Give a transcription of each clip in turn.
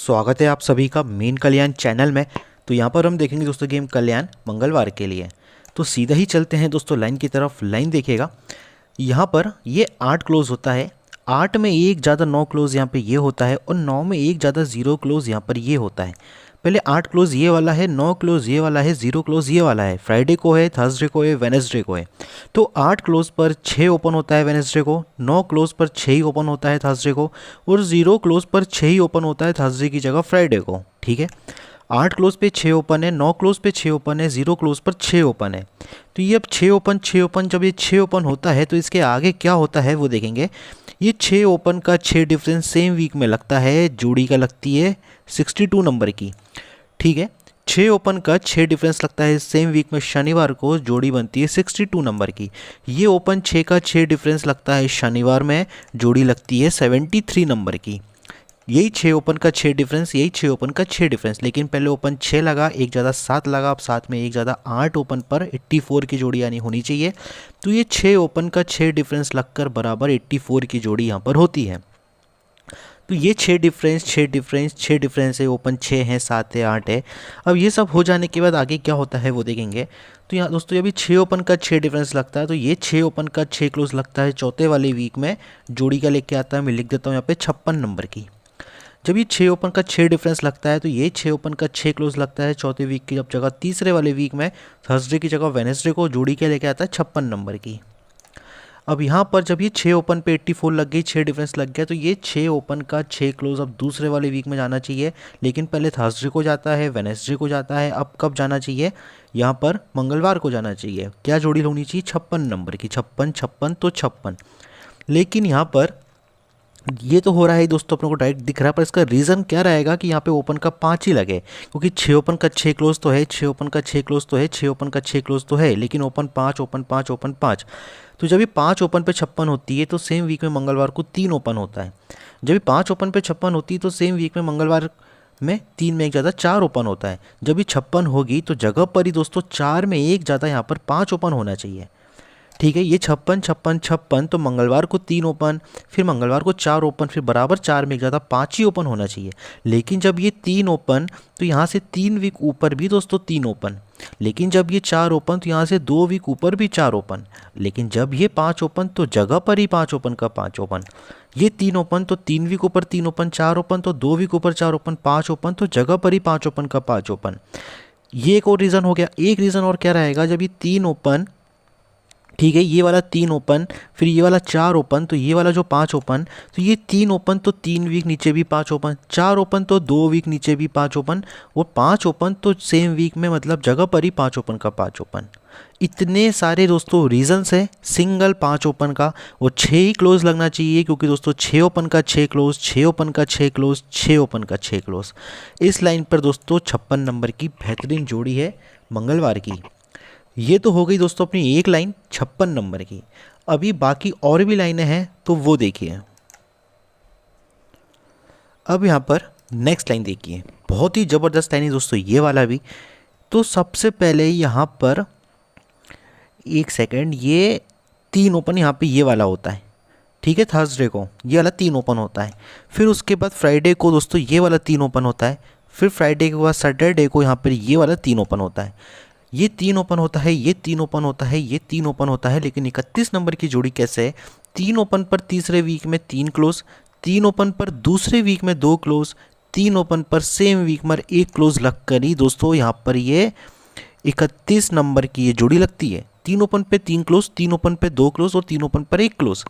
स्वागत है आप सभी का मेन कल्याण चैनल में। तो यहाँ पर हम देखेंगे दोस्तों गेम कल्याण मंगलवार के लिए। तो सीधा ही चलते हैं दोस्तों लाइन की तरफ। लाइन देखिएगा, यहाँ पर ये 8 क्लोज होता है, 8 में एक ज़्यादा 9 क्लोज यहाँ पे ये होता है और 9 में एक ज़्यादा 0 क्लोज यहाँ पर ये होता है। पहले 8 क्लोज ये वाला है, 9 क्लोज ये वाला है, 0 क्लोज ये वाला है। फ्राइडे को है, थर्सडे को है, वेडनेसडे को है। तो 8 क्लोज पर 6 ओपन होता है वेडनेसडे को, 9 क्लोज पर 6 ही ओपन होता है थर्सडे को और 0 क्लोज पर 6 ही ओपन होता है थर्सडे की जगह फ्राइडे को। ठीक है, 8 क्लोज पे 6 ओपन है, 9 क्लोज पे 6 ओपन है, 0 क्लोज पर 6 ओपन है। तो ये अब 6 ओपन 6 ओपन, जब ये 6 ओपन होता है तो इसके आगे क्या होता है वो देखेंगे। ये 6 ओपन का 6 डिफरेंस सेम वीक में लगता है, जोड़ी का लगती है 62 नंबर की। ठीक है, 6 ओपन का 6 डिफरेंस लगता है सेम वीक में शनिवार को, जोड़ी बनती है 62 नंबर की। ये ओपन 6 का 6 डिफरेंस लगता है शनिवार में, जोड़ी लगती है 73 नंबर की। यही 6 ओपन का 6 डिफरेंस, यही 6 ओपन का 6 डिफरेंस, लेकिन पहले ओपन 6 लगा, एक ज़्यादा 7 लगा, अब 7 में एक ज़्यादा 8 ओपन पर 84 की जोड़ी यानी होनी चाहिए। तो ये 6 ओपन का 6 डिफरेंस लगकर बराबर 84 की जोड़ी यहाँ पर होती है। तो ये 6 डिफरेंस 6 डिफरेंस 6 डिफरेंस है, ओपन 6 है, 7 है, 8 है। अब ये सब हो जाने के बाद आगे क्या होता है वो देखेंगे। तो यहाँ दोस्तों ये भी 6 ओपन का 6 डिफरेंस लगता है, तो ये 6 ओपन का 6 क्लोज लगता है चौथे वाले वीक में, जोड़ी का लेके आता है, मैं लिख देता हूँ यहाँ पे 56 नंबर की। जब ये 6 ओपन का 6 डिफरेंस लगता है तो ये 6 ओपन का 6 क्लोज लगता है चौथे वीक की जब जगह तीसरे वाले वीक में, थर्सडे की जगह वेडनेसडे को, जोड़ी के लेके आता है 56 नंबर की। अब यहाँ पर जब ये 6 ओपन पे 84 लग गई, 6 डिफरेंस लग गया, तो ये 6 ओपन का 6 क्लोज अब दूसरे वाले वीक में जाना चाहिए, लेकिन पहले थर्सडे को जाता है, वेडनेसडे को जाता है। अब कब जाना चाहिए, यहाँ पर मंगलवार को जाना चाहिए। क्या जोड़ी होनी चाहिए, 56 नंबर की, 56 56 तो 56। लेकिन यहाँ पर ये तो हो रहा है दोस्तों अपने को डायरेक्ट दिख रहा है, पर इसका रीज़न क्या रहेगा कि यहाँ पे ओपन का 5 ही लगे, क्योंकि 6 ओपन का 6 क्लोज तो है, 6 ओपन का 6 क्लोज तो है, 6 ओपन का 6 क्लोज तो है, लेकिन ओपन 5 ओपन 5 ओपन 5। तो जब ये 5 ओपन पे 56 होती है तो सेम वीक में मंगलवार को 3 ओपन होता है। जब ये 5 ओपन पे 56 होती है तो सेम वीक में मंगलवार में 3 में एक ज़्यादा 4 ओपन होता है। जब ये 56 होगी तो जगह पर ही दोस्तों 4 में एक ज़्यादा यहाँ पर 5 ओपन होना चाहिए। ठीक है, ये 56 56 56, तो मंगलवार को 3 ओपन, फिर मंगलवार को 4 ओपन, फिर बराबर 4 में एक ज़्यादा 5 ही ओपन होना चाहिए। लेकिन जब ये 3 ओपन तो यहाँ से 3 वीक ऊपर भी दोस्तों 3 ओपन, लेकिन जब ये 4 ओपन तो यहाँ से 2 वीक ऊपर भी 4 ओपन, लेकिन जब ये 5 ओपन तो जगह पर ही 5 ओपन का 5 ओपन। ये 3 ओपन तो 3 वीक ऊपर 3 ओपन, 4 ओपन तो 2 वीक ऊपर 4 ओपन, 5 ओपन तो जगह पर ही 5 ओपन का 5 ओपन। ये एक और रीज़न हो गया। एक रीज़न और क्या रहेगा, जब ये 3 ओपन, ठीक है, ये वाला 3 ओपन, फिर ये वाला 4 ओपन, तो ये वाला जो 5 ओपन, तो ये 3 ओपन तो 3 वीक नीचे भी 5 ओपन, 4 ओपन तो 2 वीक नीचे भी 5 ओपन, और 5 ओपन तो सेम वीक में मतलब जगह पर ही 5 ओपन का 5 ओपन। इतने सारे दोस्तों रीजंस है सिंगल 5 ओपन का, वो 6 ही क्लोज लगना चाहिए, क्योंकि दोस्तों 6 ओपन का 6 क्लोज, 6 ओपन का 6 क्लोज, 6 ओपन का 6 क्लोज। इस लाइन पर दोस्तों 56 नंबर की बेहतरीन जोड़ी है मंगलवार की। ये तो हो गई दोस्तों अपनी एक लाइन 56 नंबर की। अभी बाकी और भी लाइनें हैं तो वो देखिए। अब यहाँ पर नेक्स्ट लाइन देखिए, बहुत ही ज़बरदस्त लाइन है दोस्तों ये वाला भी। तो सबसे पहले यहाँ पर एक सेकंड, ये 3 ओपन यहाँ पे ये वाला होता है। ठीक है, थर्सडे को ये वाला 3 ओपन होता है, फिर उसके बाद फ्राइडे को दोस्तों ये वाला 3 ओपन होता है, फिर फ्राइडे के बाद सैटरडे को यहाँ पर ये वाला 3 ओपन होता है। ये 3 ओपन होता है, ये 3 ओपन होता है, ये 3 ओपन होता है, लेकिन 31 नंबर की जोड़ी कैसे है, 3 ओपन पर तीसरे वीक में 3 क्लोज, 3 ओपन पर दूसरे वीक में 2 क्लोज, 3 ओपन पर सेम वीक में 1 क्लोज लगकर ही दोस्तों यहाँ पर ये 31 नंबर की ये जोड़ी लगती है। 3 ओपन पे 3 क्लोज, 3 ओपन पे 2 क्लोज और 3 ओपन पर 1 क्लोज।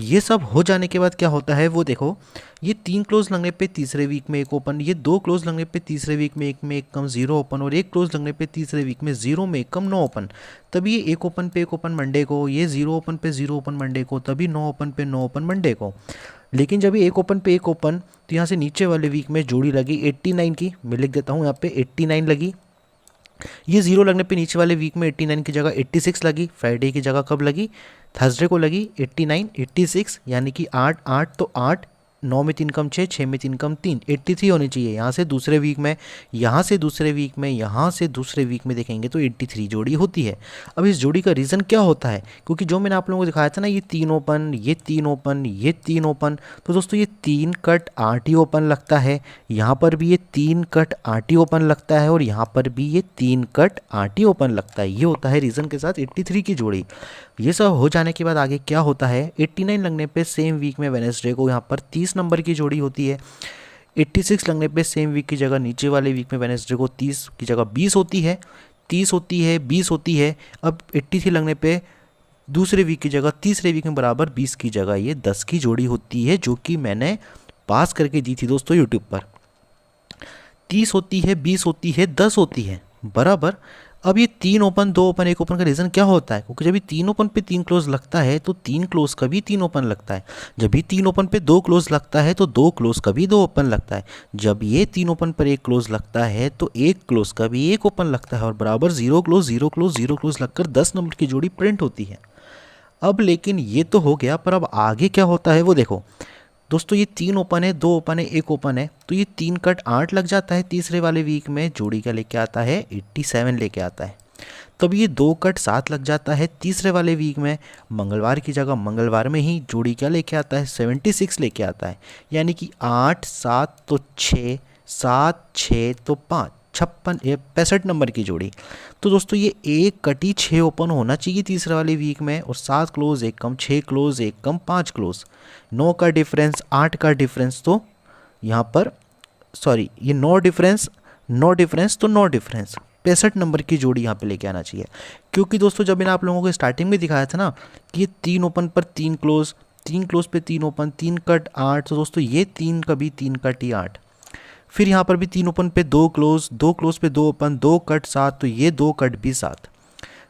ये सब हो जाने के बाद क्या होता है वो देखो, ये 3 क्लोज लगने पे तीसरे वीक में 1 ओपन, ये 2 क्लोज लगने पे तीसरे वीक में 1 में 1 कम 0 ओपन, और 1 क्लोज लगने पे तीसरे वीक में 0 में 1 कम 9 ओपन। तभी ये 1 ओपन पे 1 ओपन मंडे को, ये 0 ओपन पे 0 ओपन मंडे को, तभी 9 ओपन पे 9 ओपन मंडे को। लेकिन जब ये 1 ओपन पे 1 ओपन, तो यहाँ से नीचे वाले वीक में जोड़ी लगी 89 की, मैं लिख देता हूँ यहाँ पे 89 लगी। ये 0 लगने पे नीचे वाले वीक में 89 की जगह 86 लगी, फ्राइडे की जगह कब लगी, थर्सडे को लगी 89 86, यानी कि 8 8 तो 8 9 में 3 कम 6, 6 में 3 कम 3, 83 होनी चाहिए। यहाँ से दूसरे वीक में, यहाँ से दूसरे वीक में, यहाँ से दूसरे वीक में देखेंगे तो 83 जोड़ी होती है। अब इस जोड़ी का रीज़न क्या होता है, क्योंकि जो मैंने आप लोगों को दिखाया था ना, ये 3 ओपन, ये 3 ओपन, ये 3 ओपन, तो दोस्तों ये 3 कट आरटी ओपन लगता है, यहाँ पर भी ये 3 कट आरटी ओपन लगता है, और यहाँ पर भी ये 3 कट आरटी ओपन लगता है। ये होता है रीज़न के साथ 83 की जोड़ी। ये सब हो जाने के बाद आगे क्या होता है, 89 लगने पे सेम वीक में वेडनेसडे को यहाँ पर 30 नंबर की जोड़ी होती है। 86 लगने पे सेम वीक की जगह नीचे वाले वीक में वेडनेसडे को 30 की जगह 20 होती है, 30 होती है, 20 होती है। अब 83 लगने पे दूसरे वीक की जगह तीसरे वीक में बराबर 20 की जगह ये 10 की जोड़ी होती है, जो कि मैंने पास करके दी थी दोस्तों यूट्यूब पर। 30 होती है, 20 होती है, 10 होती है बराबर। अब ये 3 ओपन, 2 ओपन, 1 ओपन का रीज़न क्या होता है, क्योंकि जब ये 3 ओपन पे 3 क्लोज लगता है तो 3 क्लोज का भी 3 ओपन लगता है। जब भी 3 ओपन पे 2 क्लोज लगता है तो 2 क्लोज का भी 2 ओपन लगता है। जब ये 3 ओपन पर 1 क्लोज लगता है तो 1 क्लोज का भी 1 ओपन लगता है, और बराबर 0 क्लोज 0 क्लोज 0 क्लोज लगकर 10 नंबर की जोड़ी प्रिंट होती है। अब लेकिन ये तो हो गया, पर अब आगे क्या होता है वो देखो दोस्तों। ये 3 ओपन है, 2 ओपन है, 1 ओपन है, तो ये 3 कट 8 लग जाता है। तीसरे वाले वीक में जोड़ी का लेके आता है 87 लेके आता है। तब ये 2 कट 7 लग जाता है। तीसरे वाले वीक में मंगलवार की जगह मंगलवार में ही जोड़ी क्या लेके आता है, 76 लेके आता है। यानी कि 8 7 तो 6, 7 6 तो 5, 65 नंबर की जोड़ी। तो दोस्तों ये 1 कटी 6 ओपन होना चाहिए तीसरे वाले वीक में, और 7 क्लोज 1 कम 6 क्लोज 1 कम 5 क्लोज, 9 का डिफरेंस 8 का डिफरेंस, तो यहाँ पर सॉरी ये 9 डिफरेंस 9 डिफरेंस तो 9 डिफरेंस 65 नंबर की जोड़ी यहाँ पे लेके आना चाहिए। क्योंकि दोस्तों जब मैंने आप लोगों को स्टार्टिंग में दिखाया था ना कि ये 3 ओपन पर 3 क्लोज, 3 क्लोज पे 3 ओपन, 3 कट 8, तो दोस्तों ये 3 का भी 3 कट ही 8। फिर यहाँ पर भी 3 ओपन पे 2 क्लोज, 2 क्लोज पे 2 ओपन, 2 कट 7, तो ये 2 कट भी 7।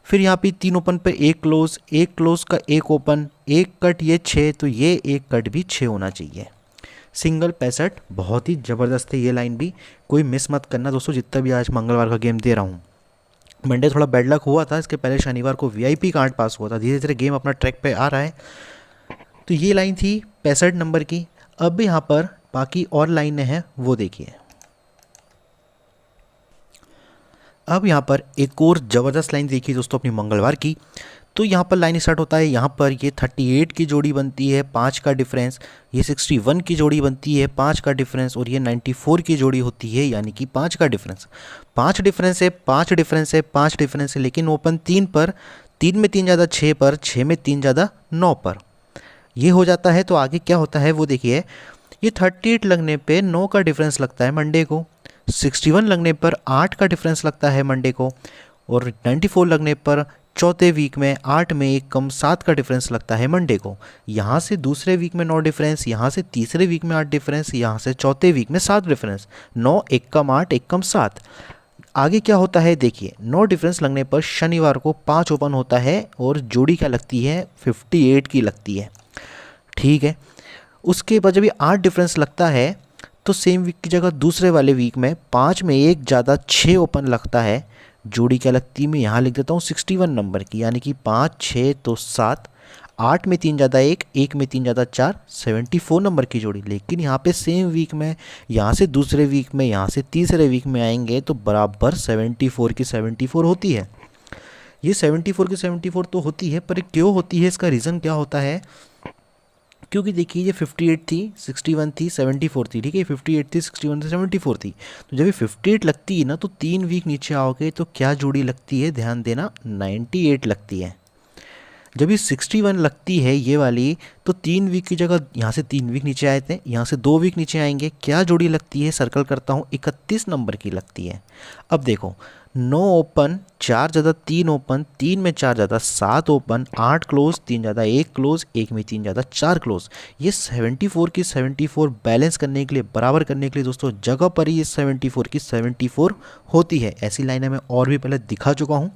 फिर यहाँ पे 3 ओपन पे 1 क्लोज, 1 क्लोज का 1 ओपन, 1 कट ये 6, तो ये 1 कट भी 6 होना चाहिए। सिंगल 65 बहुत ही ज़बरदस्त है ये लाइन भी, कोई मिस मत करना दोस्तों। जितना भी आज मंगलवार का गेम दे रहा हूँ, मंडे थोड़ा बैड लक हुआ था, इसके पहले शनिवार को वीआईपी कार्ड पास हुआ था। धीरे धीरे गेम अपना ट्रैक पे आ रहा है। तो ये लाइन थी 65 नंबर की। अब यहाँ पर बाकी और लाइनें हैं वो देखिए। अब यहाँ पर एक और ज़बरदस्त लाइन देखिए दोस्तों अपनी मंगलवार की। तो यहाँ पर लाइन स्टार्ट होता है, यहाँ पर ये 38 की जोड़ी बनती है 5 का डिफरेंस, ये 61 की जोड़ी बनती है 5 का डिफरेंस, और ये 94 की जोड़ी होती है यानी कि 5 का डिफरेंस। 5 डिफरेंस है, 5 डिफरेंस है, 5 डिफरेंस है, लेकिन ओपन 3 पर, 3 में 3 ज़्यादा 6 पर, 6 में 3 ज़्यादा 9 पर ये हो जाता है। तो आगे क्या होता है वो देखिए। ये 38 लगने पे 9 का डिफरेंस लगता है मंडे को, 61 लगने पर 8 का डिफरेंस लगता है मंडे को, और 94 लगने पर चौथे वीक में 8 में 1 कम 7 का डिफरेंस लगता है मंडे को। यहाँ से दूसरे वीक में 9 डिफरेंस, यहाँ से तीसरे वीक में 8 डिफरेंस, यहाँ से चौथे वीक में 7 डिफरेंस, 9 1 कम 8 1 कम 7। आगे क्या होता है देखिए। 9 डिफरेंस लगने पर शनिवार को 5 ओपन होता है, और जोड़ी क्या लगती है 58 की लगती है, ठीक है। उसके बाद जब ये 8 डिफरेंस लगता है तो सेम वीक की जगह दूसरे वाले वीक में 5 में 1 ज़्यादा 6 ओपन लगता है। जोड़ी क्या लगती है, मैं यहाँ लिख देता हूँ 61 नंबर की, यानी कि 5 6 तो 7, 8 में 3 ज़्यादा 1, 1 में 3 ज़्यादा 4, 74 नंबर की जोड़ी। लेकिन यहाँ पे सेम वीक में, यहाँ से दूसरे वीक में, यहाँ से तीसरे वीक में आएंगे तो बराबर 74 की 74 होती है। ये 74 की 74 तो होती है, पर क्यों होती है इसका रीज़न क्या होता है, क्योंकि देखिए ये 58 थी, 61 थी, 74 थी, ठीक है। 58 थी, 61 थी, 74 थी। तो जब ये 58 लगती है ना तो 3 वीक नीचे आओगे तो क्या जोड़ी लगती है, ध्यान देना, 98 लगती है। जब ये 61 लगती है ये वाली, तो 3 वीक की जगह यहाँ से 3 वीक नीचे आए थे, यहाँ से 2 वीक नीचे आएंगे, क्या जोड़ी लगती है, सर्कल करता हूँ, 31 नंबर की लगती है। अब देखो 9 ओपन, 4 ज़्यादा 3 ओपन, 3 में 4 ज़्यादा 7 ओपन, 8 क्लोज, 3 ज़्यादा 1 क्लोज, 1 में 3 ज़्यादा 4 क्लोज। ये 74 की 74 बैलेंस करने के लिए, बराबर करने के लिए दोस्तों जगह पर ही ये 74 की 74 होती है। ऐसी लाइनें मैं और भी पहले दिखा चुका हूँ।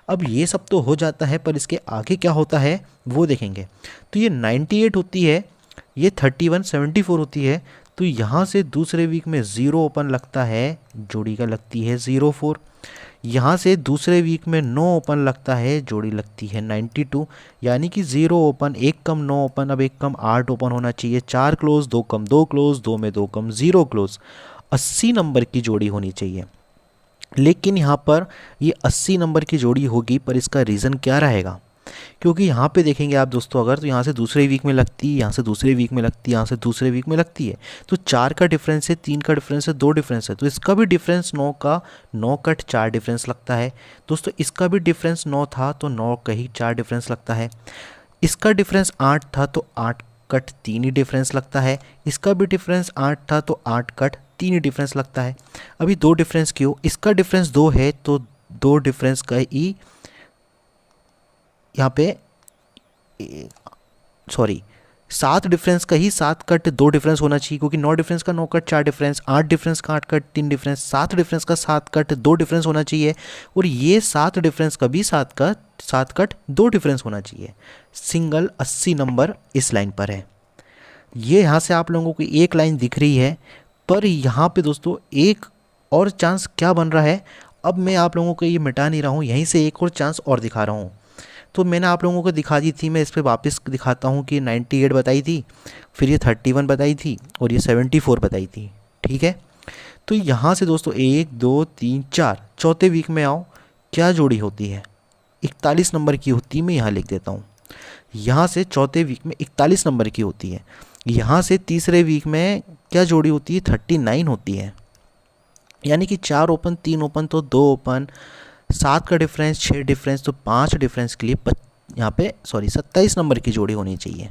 अब ये सब तो हो जाता है, पर इसके आगे क्या होता है वो देखेंगे। तो ये 98 होती है, ये 31 74 होती है। तो यहाँ से दूसरे वीक में 0 ओपन लगता है, जोड़ी का लगती है 04। यहाँ से दूसरे वीक में 9 ओपन लगता है, जोड़ी लगती है 92, यानी कि 0 ओपन, 1 कम 9 ओपन, अब 1 कम 8 ओपन होना चाहिए, 4 क्लोज, 2 कम 2 क्लोज, 2 में 2 कम 0 क्लोज, 80 नंबर की जोड़ी होनी चाहिए। लेकिन यहाँ पर ये 80 नंबर की जोड़ी होगी, पर इसका रीज़न क्या रहेगा? क्योंकि यहाँ पे देखेंगे आप दोस्तों, अगर तो यहाँ से दूसरे वीक में लगती है, यहाँ से दूसरे वीक में लगती है, यहाँ से दूसरे वीक में लगती है, तो 4 का डिफरेंस है, 3 का डिफरेंस है, 2 डिफरेंस है, तो इसका भी डिफरेंस 9 का 9 कट 4 डिफरेंस लगता है। दोस्तों इसका भी डिफरेंस 9 था तो 9 का ही 4 डिफरेंस लगता है। इसका डिफरेंस 8 था तो 8 कट 3 ही डिफरेंस लगता है। इसका भी डिफरेंस 8 था तो 8 कट 3 ही डिफरेंस लगता है। अभी 2 डिफरेंस क्यों? इसका डिफरेंस 2 है तो 2 डिफरेंस का ही यहाँ पे, सॉरी 7 डिफरेंस का ही 7 कट 2 डिफरेंस होना चाहिए, क्योंकि 9 डिफरेंस का 9 कट 4 डिफरेंस, 8 डिफरेंस का 8 कट 3 डिफरेंस, 7 डिफरेंस का 7 कट 2 डिफरेंस होना चाहिए, और ये 7 डिफरेंस का भी 7 कट 2 डिफरेंस होना चाहिए। सिंगल 80 नंबर इस लाइन पर है। ये यहाँ से आप लोगों को एक लाइन दिख रही है, पर यहाँ पे दोस्तों एक और चांस क्या बन रहा है, अब मैं आप लोगों को ये मिटा नहीं रहा हूँ, यहीं से एक और चांस और दिखा रहा हूँ। तो मैंने आप लोगों को दिखा दी थी, मैं इस पर वापस दिखाता हूँ कि 98 बताई थी, फिर ये 31 बताई थी, और ये 74 बताई थी। ठीक है, तो यहाँ से दोस्तों 1 2 3 4 चौथे वीक में आओ, क्या जोड़ी होती है? 41 नंबर की होती है। मैं यहाँ लिख देता हूँ, यहाँ से चौथे वीक में 41 नंबर की होती है। यहाँ से तीसरे वीक में क्या जोड़ी होती है? 39 होती है। यानी कि 4 ओपन 3 ओपन तो 2 ओपन, 7 का डिफरेंस 6 डिफरेंस तो 5 डिफरेंस के लिए यहाँ पे 27 नंबर की जोड़ी होनी चाहिए।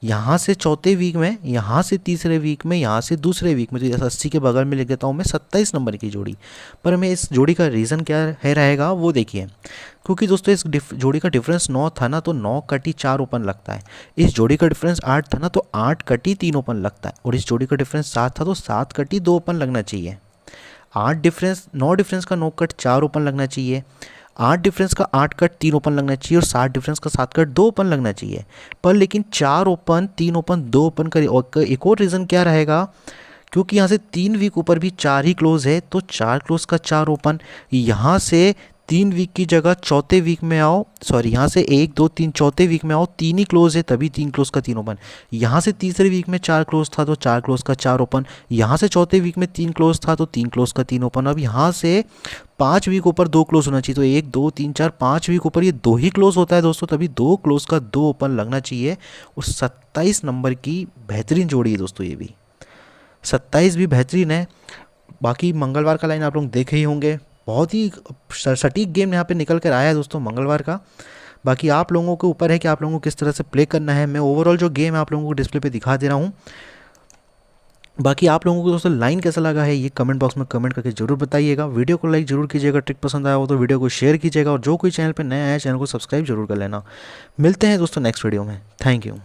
यहाँ से चौथे वीक में, यहाँ से तीसरे वीक में, यहाँ से दूसरे वीक में, तो जैसे 80 के बगल में लिख देता हूँ मैं 27 नंबर की जोड़ी। पर मैं इस जोड़ी का रीज़न क्या है रहेगा वो देखिए, क्योंकि दोस्तों इस जोड़ी का डिफरेंस 9 था ना, तो 9 कटी 4 ओपन लगता है। इस जोड़ी का डिफरेंस 8 था ना, तो 8 कटी 3 ओपन लगता है। और इस जोड़ी का डिफरेंस 7 था तो 7 कटी 2 ओपन लगना चाहिए। 9 डिफरेंस का 9 कट 4 ओपन लगना चाहिए, 8 डिफरेंस का 8 कट 3 ओपन लगना चाहिए, और 7 डिफरेंस का 7 कट 2 ओपन लगना चाहिए। पर लेकिन 4 ओपन 3 ओपन 2 ओपन का एक और रीज़न क्या रहेगा, क्योंकि यहाँ से 3 वीक ऊपर भी 4 ही क्लोज है, तो 4 क्लोज का 4 ओपन। यहाँ से 3 वीक की जगह चौथे वीक में आओ, सॉरी यहाँ से 1 2 3 चौथे वीक में आओ, 3 ही क्लोज है, तभी 3 क्लोज का 3 ओपन। यहाँ से तीसरे वीक में 4 क्लोज था तो 4 क्लोज का 4 ओपन। यहाँ से चौथे वीक में 3 क्लोज था तो 3 क्लोज का 3 ओपन। अब यहाँ से 5 वीक ऊपर 2 क्लोज होना चाहिए, तो 1 2 3 4 5 वीक ऊपर ये 2 ही क्लोज होता है दोस्तों, तभी 2 क्लोज का 2 ओपन लगना चाहिए। और 27 नंबर की बेहतरीन जोड़ी है दोस्तों, ये भी 27 भी बेहतरीन है। बाकी मंगलवार का लाइन आप लोग देखे ही होंगे, बहुत ही सटीक गेम यहाँ पे निकल कर आया है दोस्तों मंगलवार का। बाकी आप लोगों के ऊपर है कि आप लोगों को किस तरह से प्ले करना है। मैं ओवरऑल जो गेम है आप लोगों को डिस्प्ले पे दिखा दे रहा हूँ। बाकी आप लोगों को दोस्तों लाइन कैसा लगा है ये कमेंट बॉक्स में कमेंट करके जरूर बताइएगा। वीडियो को लाइक जरूर कीजिएगा, ट्रिक पसंद आया हो तो वीडियो को शेयर कीजिएगा, और जो कोई चैनल पर नया है चैनल को सब्सक्राइब जरूर कर लेना। मिलते हैं दोस्तों नेक्स्ट वीडियो में। Thank you.